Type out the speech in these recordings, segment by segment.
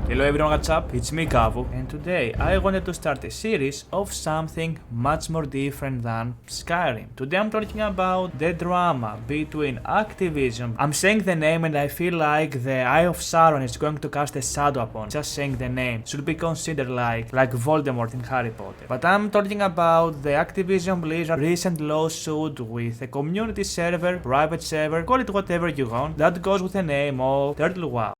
Hello everyone, what's up? It's me Kavou, and today I wanted to start a series of something much more different than Skyrim. Today I'm talking about the drama between Activision. I'm saying the name and I feel like the Eye of Sauron is going to cast a shadow upon it. Just saying the name should be considered like Voldemort in Harry Potter. But I'm talking about the Activision Blizzard recent lawsuit with a community server, private server, call it whatever you want, that goes with the name of Turtle WoW.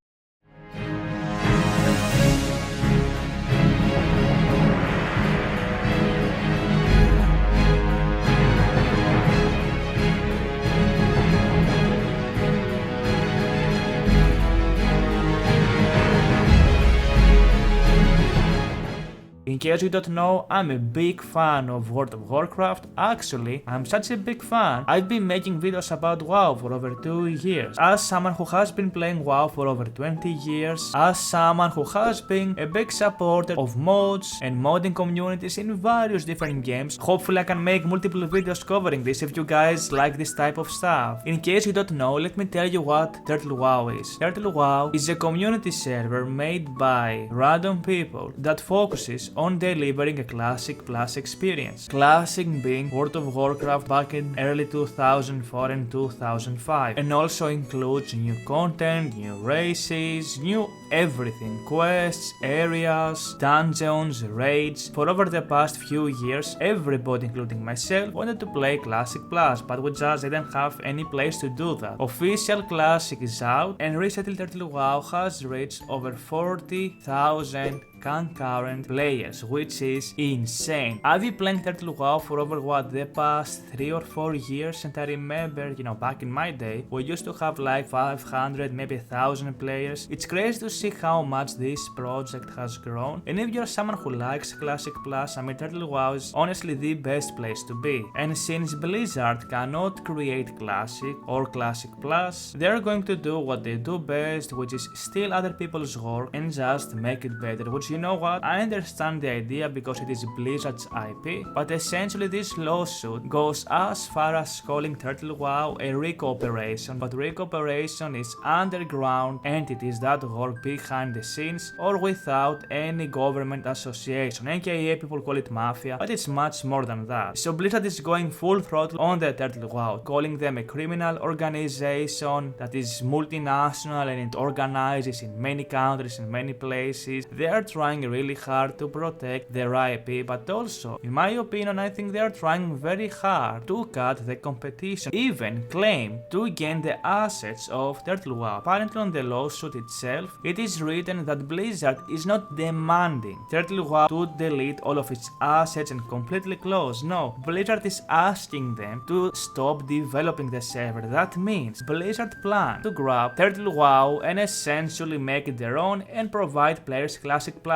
In case you don't know, I'm a big fan of World of Warcraft. Actually, I'm such a big fan, I've been making videos about WoW for over 2 years. As someone who has been playing WoW for over 20 years, as someone who has been a big supporter of mods and modding communities in various different games, hopefully I can make multiple videos covering this if you guys like this type of stuff. In case you don't know, let me tell you what Turtle WoW is. Turtle WoW is a community server made by random people that focuses on delivering a Classic Plus experience. Classic being World of Warcraft back in early 2004 and 2005, and also includes new content, new races, new everything, quests, areas, dungeons, raids. For over the past few years, everybody including myself wanted to play Classic Plus, but we just didn't have any place to do that. Official Classic is out, and recently Turtle WoW has reached over 40,000 concurrent players, which is insane. I've been playing Turtle WoW for over the past 3 or 4 years, and I remember, back in my day, we used to have like 500, maybe 1,000 players. It's crazy to see how much this project has grown, and if you're someone who likes Classic Plus, Turtle WoW is honestly the best place to be. And since Blizzard cannot create Classic or Classic Plus, they're going to do what they do best, which is steal other people's work and just make it better, which you know what, I understand the idea because it is Blizzard's IP, but essentially this lawsuit goes as far as calling Turtle WoW a RICO operation, but RICO operation is underground entities that work behind the scenes or without any government association, aka people call it mafia, but it's much more than that. So Blizzard is going full throttle on the Turtle WoW, calling them a criminal organization that is multinational and it organizes in many countries and many places. They are trying really hard to protect their IP, but also, in my opinion, I think they are trying very hard to cut the competition, even claim to gain the assets of Turtle WoW. Apparently on the lawsuit itself, it is written that Blizzard is not demanding Turtle WoW to delete all of its assets and completely close. No, Blizzard is asking them to stop developing the server. That means Blizzard plan to grab Turtle WoW and essentially make it their own and provide players Classic Plus.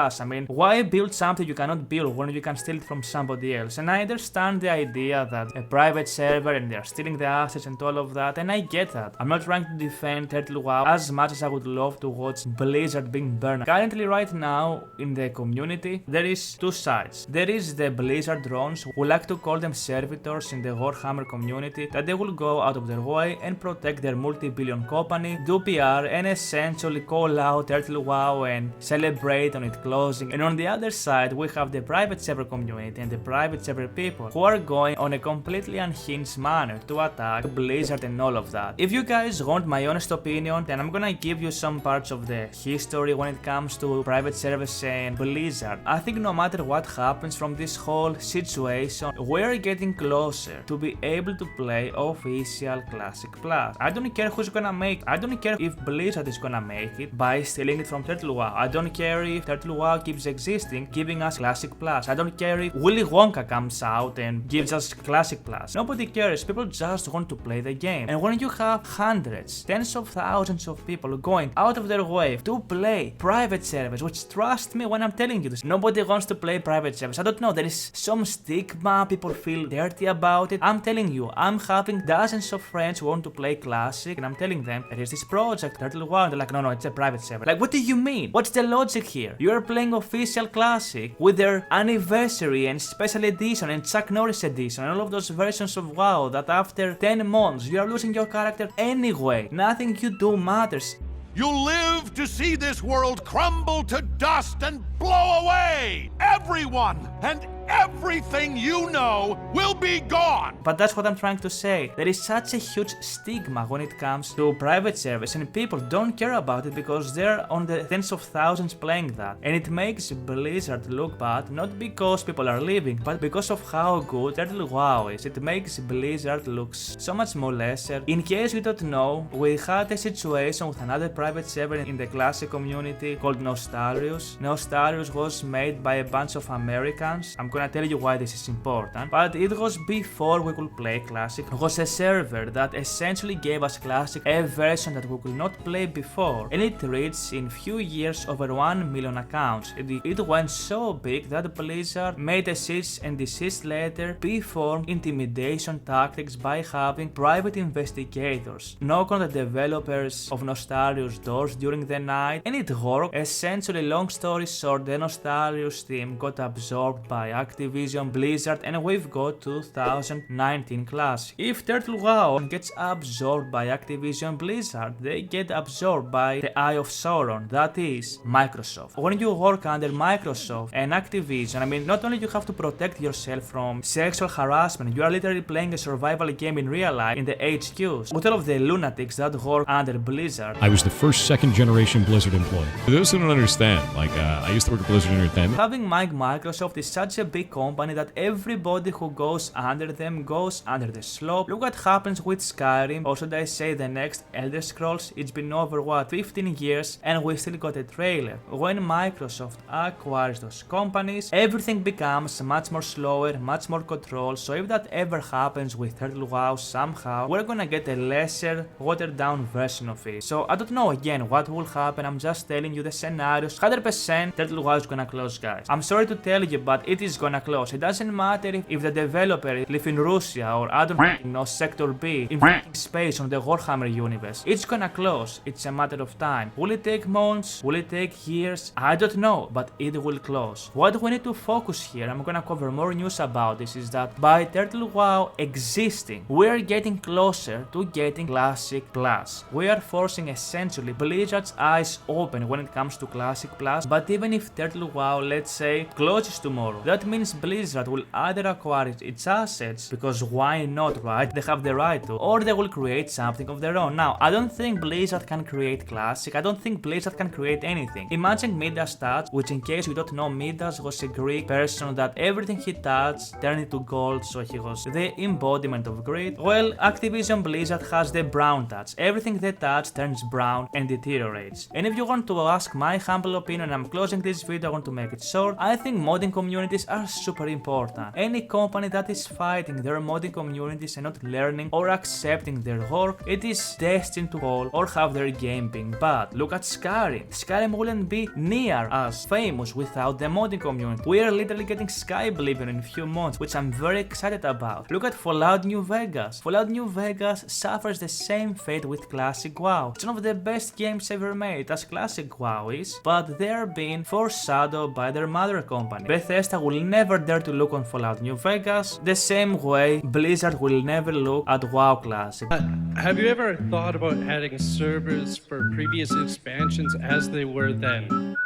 Why build something you cannot build when you can steal it from somebody else? And I understand the idea that a private server and they're stealing the assets and all of that, and I get that. I'm not trying to defend Turtle WoW as much as I would love to watch Blizzard being burned. Currently, right now, in the community, there is two sides. There is the Blizzard drones, who like to call them servitors in the Warhammer community, that they will go out of their way and protect their multi-billion company, do PR, and essentially call out Turtle WoW and celebrate on it closing. And on the other side, we have the private server community and the private server people who are going on a completely unhinged manner to attack Blizzard and all of that. If you guys want my honest opinion, then I'm gonna give you some parts of the history when it comes to private servers and Blizzard. I think no matter what happens from this whole situation, we're getting closer to be able to play official Classic Plus. I don't care who's gonna make it. I don't care if Blizzard is gonna make it by stealing it from Turtle WoW. I don't care if Turtle WoW keeps existing, giving us Classic Plus. I don't care if Willy Wonka comes out and gives us Classic Plus. Nobody cares. People just want to play the game. And when you have hundreds, tens of thousands of people going out of their way to play private servers, which trust me when I'm telling you this, nobody wants to play private servers. I don't know, there is some stigma, people feel dirty about it. I'm telling you, I'm having dozens of friends who want to play Classic, and I'm telling them, there is this project, Turtle WoW, they're like, no, it's a private server. Like, what do you mean? What's the logic here? You are playing official Classic with their anniversary and special edition and Chuck Norris edition and all of those versions of WoW that after 10 months you are losing your character anyway. Nothing you do matters. You'll live to see this world crumble to dust and blow away! Everyone and everything you know will be gone! But that's what I'm trying to say. There is such a huge stigma when it comes to private servers, and people don't care about it because they're on the tens of thousands playing that. And it makes Blizzard look bad, not because people are leaving, but because of how good Turtle WoW is. It makes Blizzard look so much more lesser. In case you don't know, we had a situation with another private server in the Classic community called Nostarius. Nostarius was made by a bunch of Americans. I'm gonna tell you why this is important, but it was before we could play Classic. It was a server that essentially gave us Classic, a version that we could not play before, and it reached in few years over 1 million accounts. It went so big that Blizzard made a cease and desist letter, performed intimidation tactics by having private investigators knock on the developers of Nostarius doors during the night, and it worked. Essentially, long story short, the Nostarius team got absorbed by Activision Blizzard, and we've got 2019 Classic. If Turtle WoW gets absorbed by Activision Blizzard, they get absorbed by the Eye of Sauron, that is Microsoft. When you work under Microsoft and Activision, I mean, not only you have to protect yourself from sexual harassment, you are literally playing a survival game in real life in the HQs with all of the lunatics that work under Blizzard. I was the first second-generation Blizzard employee. For those who don't understand, I used to work at Blizzard Entertainment. Having Microsoft is such a big company that everybody who goes under them goes under the slope. Look what happens with Skyrim, or should I say the next Elder Scrolls. It's been over 15 years and we still got a trailer. When Microsoft acquires those companies, everything becomes much more slower, much more controlled. So if that ever happens with Turtle WoW somehow, we're gonna get a lesser, watered down version of it. So I don't know again what will happen, I'm just telling you the scenarios. 100% Turtle WoW is gonna close, guys. I'm sorry to tell you, but it is gonna close. It doesn't matter if the developer lives in Russia or I don't know, Sector B, in space on the Warhammer universe. It's gonna close. It's a matter of time. Will it take months? Will it take years? I don't know, but it will close. What we need to focus here, I'm gonna cover more news about this, is that by Turtle WoW existing, we're getting closer to getting Classic Plus. We are forcing essentially Blizzard's eyes open when it comes to Classic Plus, but even if Turtle WoW, let's say, closes tomorrow, that means Blizzard will either acquire its assets, because why not, right? They have the right to, or they will create something of their own. Now, I don't think Blizzard can create Classic. I don't think Blizzard can create anything. Imagine Midas touch, which in case you don't know, Midas was a Greek person that everything he touched turned into gold, so he was the embodiment of greed. Well, Activision Blizzard has the brown touch. Everything they touch turns brown and deteriorates. And if you want to ask my humble opinion, I'm closing this video, I want to make it short. I think modding communities are super important. Any company that is fighting their modding communities and not learning or accepting their work, it is destined to fall or have their game being bad. Look at Skyrim. Skyrim wouldn't be near as famous without the modding community. We are literally getting Sky Oblivion in a few months, which I'm very excited about. Look at Fallout New Vegas. Fallout New Vegas suffers the same fate with Classic WoW. It's one of the best games ever made, as Classic WoW is, but they're being foreshadowed by their mother company. Bethesda will never dare to look on Fallout New Vegas the same way Blizzard will never look at WoW Classic. Have you ever thought about adding servers for previous expansions as they were then?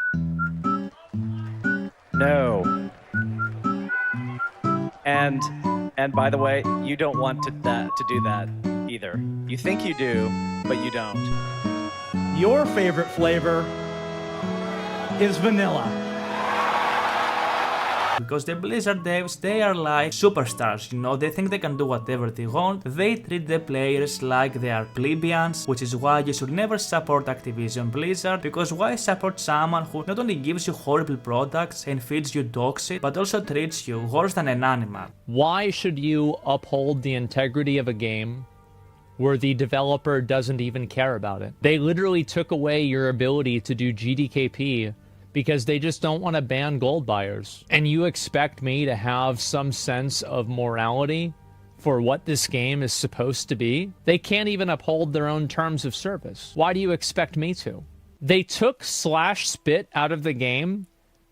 No. And by the way, you don't want to do that either. You think you do, but you don't. Your favorite flavor is vanilla. Because the Blizzard devs, they are like superstars, you know, they think they can do whatever they want. They treat the players like they are plebeians, which is why you should never support Activision Blizzard, because why support someone who not only gives you horrible products and feeds you dog shit, but also treats you worse than an animal. Why should you uphold the integrity of a game where the developer doesn't even care about it? They literally took away your ability to do GDKP because they just don't want to ban gold buyers. And you expect me to have some sense of morality for what this game is supposed to be? They can't even uphold their own terms of service. Why do you expect me to? They took /spit out of the game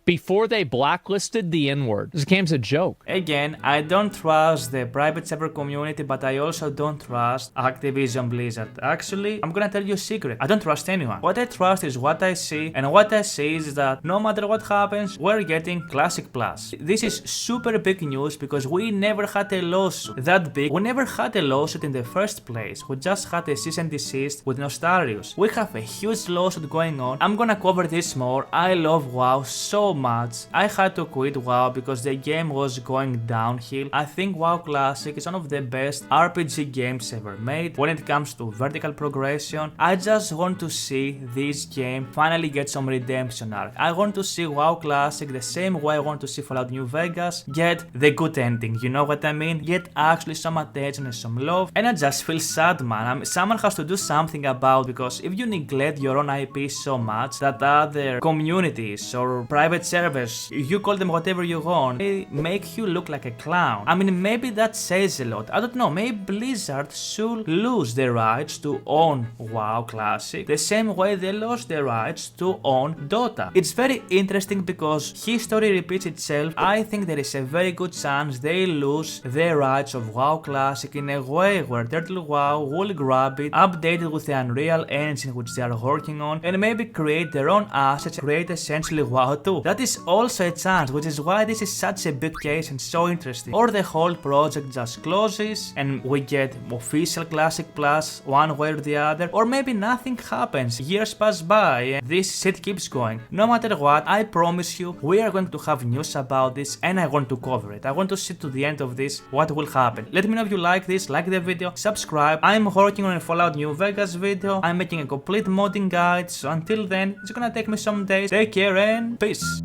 before they blacklisted the N-word. This game's a joke. Again, I don't trust the private server community, but I also don't trust Activision Blizzard. Actually, I'm gonna tell you a secret. I don't trust anyone. What I trust is what I see, and what I see is that no matter what happens, we're getting Classic Plus. This is super big news because we never had a lawsuit that big. We never had a lawsuit in the first place. We just had a cease and desist with Nostarius. We have a huge lawsuit going on. I'm gonna cover this more. I love WoW so much. I had to quit WoW because the game was going downhill. I think WoW Classic is one of the best RPG games ever made when it comes to vertical progression. I just want to see this game finally get some redemption arc. I want to see WoW Classic the same way I want to see Fallout New Vegas get the good ending, you know what I mean? Get actually some attention and some love. And I just feel sad, man. Someone has to do something about, because if you neglect your own IP so much that other communities or private servers, you call them whatever you want, they make you look like a clown. I mean, maybe that says a lot. I don't know, maybe Blizzard should lose the rights to own WoW Classic the same way they lost the rights to own Dota. It's very interesting because history repeats itself. I think there is a very good chance they lose the rights of WoW Classic in a way where Turtle WoW will grab it, update it with the Unreal Engine which they are working on, and maybe create their own assets, create essentially WoW 2. That is also a chance, which is why this is such a big case and so interesting. Or the whole project just closes and we get official Classic Plus one way or the other, or maybe nothing happens, years pass by and this shit keeps going. No matter what, I promise you, we are going to have news about this and I want to cover it. I want to see to the end of this what will happen. Let me know if you like this, like the video, subscribe. I'm working on a Fallout New Vegas video, I'm making a complete modding guide, so until then, it's gonna take me some days. Take care and peace!